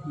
2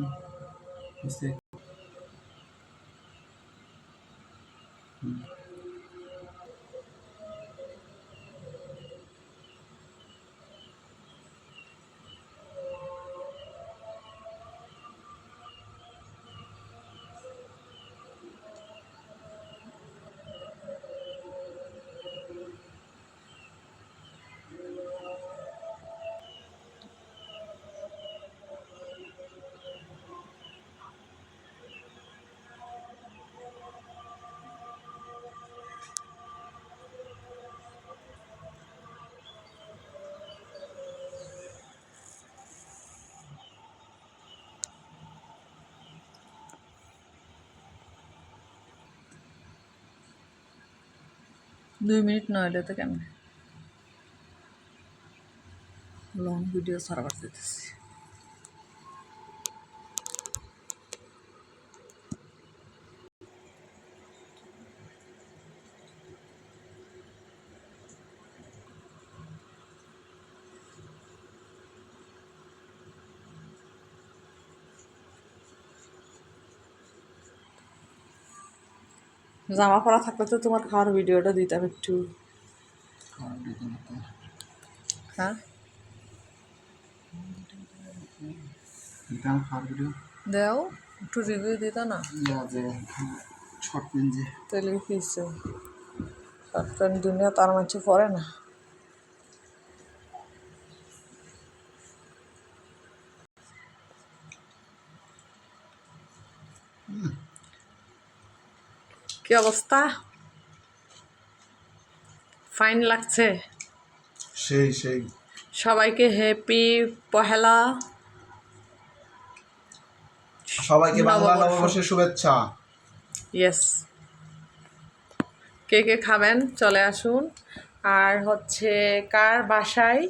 minute না হলে তো কেমন লং ভিডিও সার্ভার দিতেছি। জামা পরা থাকলে তো তোমার খাওয়ার ভিডিওটা দিতাম একটু। হ্যাঁ দেও একটু রিভিউ দিত না তাহলে কি শর্ট প্যান্ট দুনিয়া তার মাঝে পরে না। কি অবস্থা? ফাইন লাগছে। সেই সবাইকে হ্যাপি পহেলা, সবাইকে বাংলা নববর্ষের শুভেচ্ছা। ইয়েস, কে কে খাবেন চলে আসুন। আর হচ্ছে কার বাসায়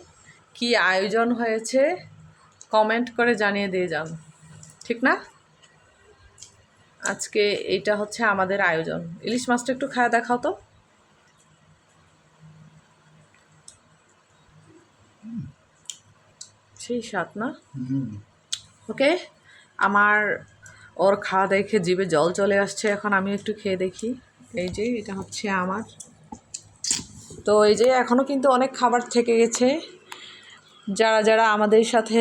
কি আয়োজন হয়েছে কমেন্ট করে জানিয়ে দিয়ে যান, ঠিক না? আজকে এইটা হচ্ছে আমাদের আয়োজন। ইলিশ মাছটা একটু খাওয়া দেখাও তো। সেই স্বাদ না? ওকে, আমার ওর খাওয়া দেখে জিভে জল চলে আসছে, এখন আমি একটু খেয়ে দেখি। এই যে এটা হচ্ছে আমার, তো এই যে এখনও কিন্তু অনেক খাবার থেকে গেছে। যারা যারা আমাদের সাথে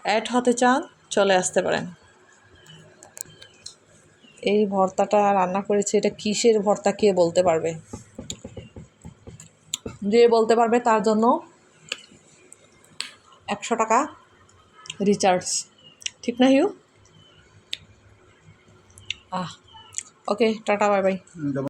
অ্যাড হতে চান চলে আসতে পারেন। এই ভর্তাটা রান্না করেছে, এটা কিসের ভর্তা কে বলতে পারবে? যে বলতে পারবে তার জন্য 100 টাকা রিচার্জ, ঠিক না হিউ? ওকে, টাটা, বাই বাই।